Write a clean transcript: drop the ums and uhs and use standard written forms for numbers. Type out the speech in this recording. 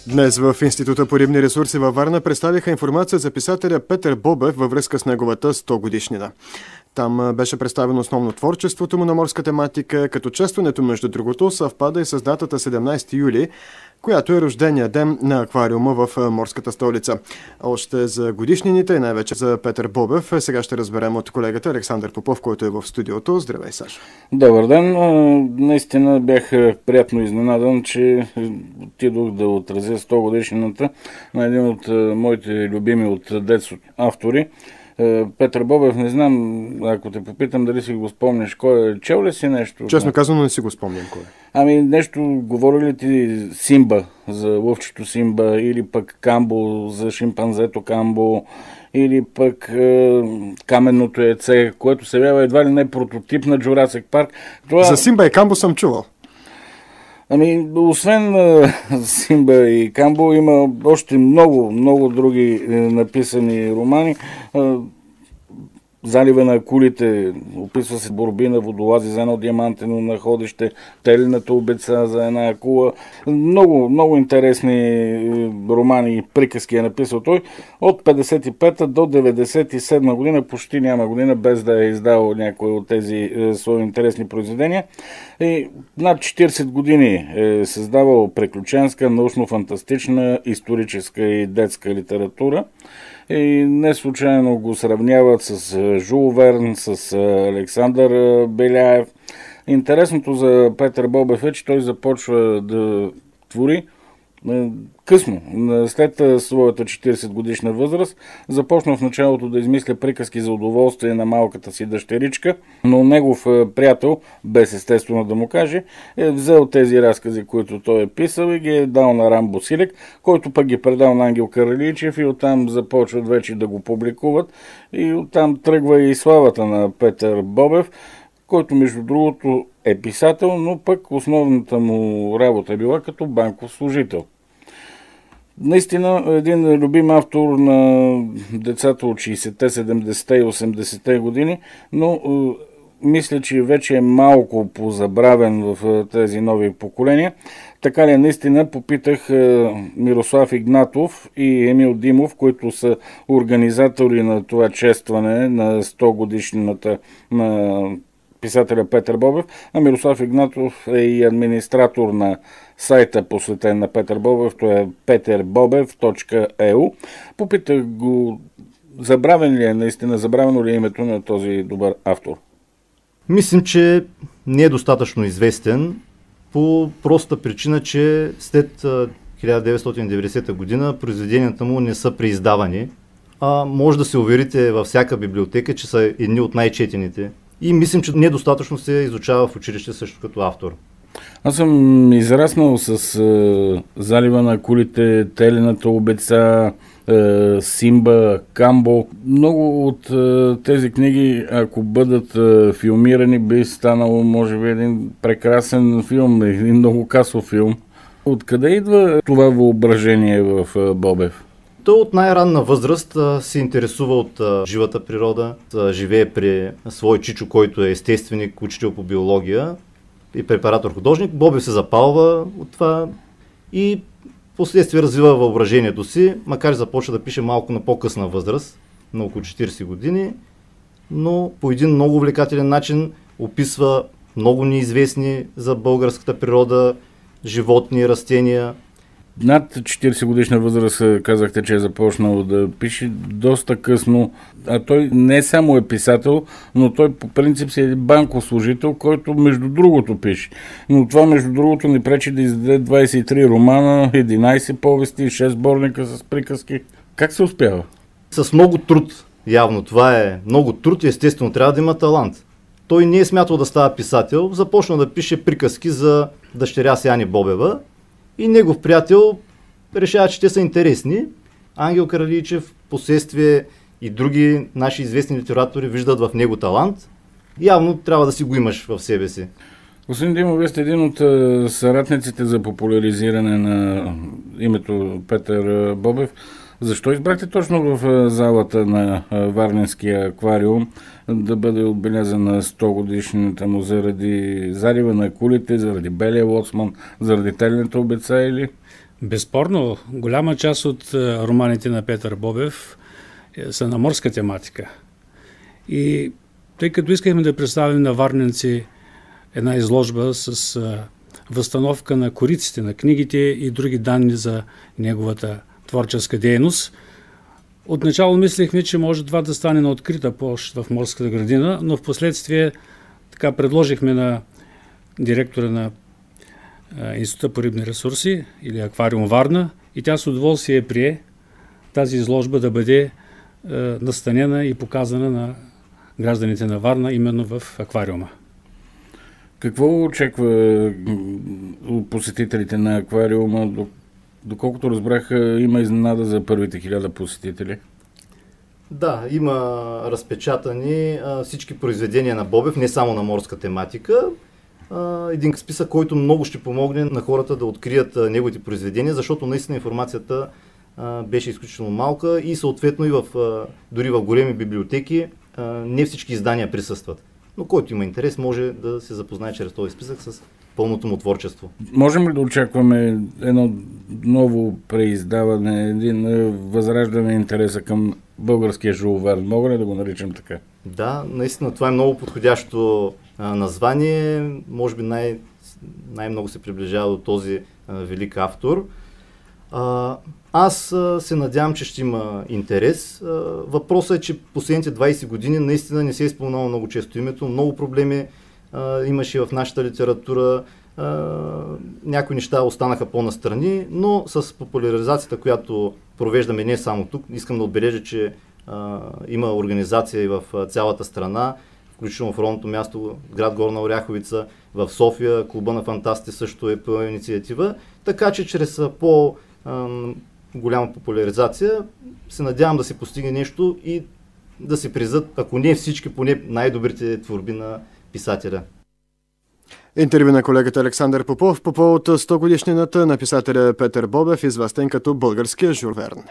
Днес в Института по рибни ресурси във Варна представиха информация за писателя Петър Бобев във връзка с неговата 100 годишнина. Там беше представено основно творчеството му на морска тематика, като честването, между другото, съвпада и с датата 17 юли, която е рождения ден на аквариума в морската столица. Още за годишнините и най-вече за Петър Бобев сега ще разберем от колегата Александър Попов, който е в студиото. Здравей, Сашо! Добър ден! Наистина бях приятно изненадан, че отидох да отразя 100 годишнината на един от моите любими от детството автори. Петър Бобев, не знам, ако те попитам дали си го спомняш, кой е, чел ли си нещо? Честно казано не си го спомням кой е. Ами нещо, говори ли ти Симба, за лъвчето Симба, или пък Камбо, за шимпанзето Камбо, или пък каменното яйце, което се явява едва ли не прототип на Джурасик Парк. Това... За Симба и Камбо съм чувал. Ами, освен Симба и Камбо, има още много други написани романи. Залива на акулите, описва се борби на водолази за едно диамантено находище, Телената обеца за една акула. Много интересни романи и приказки е написал той. От 55-та до 97 година, почти няма година, без да е издал някои от тези свои интересни произведения. И над 40 години е създавал приключенска, научно-фантастична, историческа и детска литература. И не случайно го сравняват с Жул Верн, с Александър Беляев. Интересното за Петър Бобев е, че той започва да твори късно, след своята 40 годишна възраст, започна в началото да измисля приказки за удоволствие на малката си дъщеричка, но негов приятел, без естествено да му каже, е взел тези разкази, които той е писал и ги е дал на Рамбо Силек, който пък ги предал на Ангел Каралийчев и оттам започват вече да го публикуват и оттам тръгва и славата на Петър Бобев, който между другото е писател, но пък основната му работа е била като банков служител. Наистина един любим автор на децата от 60-те, 70-те и 80-те години, но мисля, че вече е малко позабравен в тези нови поколения. Така ли, наистина попитах Мирослав Игнатов и Емил Димов, които са организатори на това честване на 100 годишнината на писателя Петър Бобев, а Мирослав Игнатов е и администратор на сайта, посветен на Петър Бобев, то е peterbobev.eu. Попитах го, забравено ли е името на този добър автор? Мислим, че не е достатъчно известен по проста причина, че след 1990 година произведенията му не са преиздавани, а може да се уверите във всяка библиотека, че са едни от най-четените. И мислим, че недостатъчно се изучава в училище също като автор. Аз съм израснал с Залива на акулите, Телената обеца, Симба, Камбо. Много от тези книги, ако бъдат филмирани, би станало, може би, един прекрасен филм, един много касов филм. Откъде идва това въображение в Бобев? Той от най-ранна възраст се интересува от живата природа, живее при свой чичо, който е естественик, учител по биология и препаратор-художник. Бобев се запалва от това и последствие развива въображението си, макар и започва да пише малко на по-късна възраст, на около 40 години, но по един много увлекателен начин описва много неизвестни за българската природа животни, растения. Над 40 годишна възраст казахте, че е започнал да пише доста късно, а той не само е писател, но той по принцип си е банков служител, който между другото пише. Но това между другото не пречи да издаде 23 романа, 11 повести, 6 сборника с приказки. Как се успява? С много труд. Явно това е много труд и естествено трябва да има талант. Той не е смятал да става писател, започна да пише приказки за дъщеря си Ани Бобева и негов приятел решава, че те са интересни. Ангел Каралийчев, последствие и други наши известни литератори виждат в него талант. Явно трябва да си го имаш в себе си. Господин Димов, вие сте един от съратниците за популяризиране на името Петър Бобев. Защо избрахте точно в залата на Варненския аквариум да бъде отбелязана 100 годишната му заради Залива на акулите, заради Белия лоцман, заради Телената обеца или? Безспорно, голяма част от романите на Петър Бобев са на морска тематика. И тъй като искахме да представим на варненци една изложба с възстановка на кориците на книгите и други данни за неговата творческа дейност, отначало мислихме, че може това да стане на открита площ в Морската градина, но в последствие така предложихме на директора на Института по рибни ресурси или Аквариум Варна и тя с удоволствие прие тази изложба да бъде настанена и показана на гражданите на Варна именно в аквариума. Какво очаква посетителите на аквариума? Доколкото разбрах, има изненада за първите 1000 посетители. Да, има разпечатани всички произведения на Бобев, не само на морска тематика. Един списък, който много ще помогне на хората да открият неговите произведения, защото наистина информацията беше изключително малка и съответно и дори в големи библиотеки не всички издания присъстват. Но който има интерес, може да се запознае чрез този списък с пълното му творчество. Можем ли да очакваме едно ново преиздаване, един възраждане интереса към българския Жул Верн? Мога ли да го наричам така? Да, наистина това е много подходящо название. Може би най-много се приближава до този велик автор. Аз се надявам, че ще има интерес. Въпросът е, че последните 20 години наистина не се е изпълняло много често името. Много проблеми имаше в нашата литература. Някои неща останаха по-настрани, но с популяризацията, която провеждаме не само тук, искам да отбележа, че има организация и в цялата страна, включително в родното място, град Горна Оряховица, в София, клуба на фантастите също е по инициатива, така че чрез голяма популяризация се надявам да се постигне нещо и да се признат, ако не всички, поне най-добрите творби на писателя. Интервю на колегата Александър Попов по повод 100 годишнината на писателя Петър Бобев, известен като българския Жюл Верн.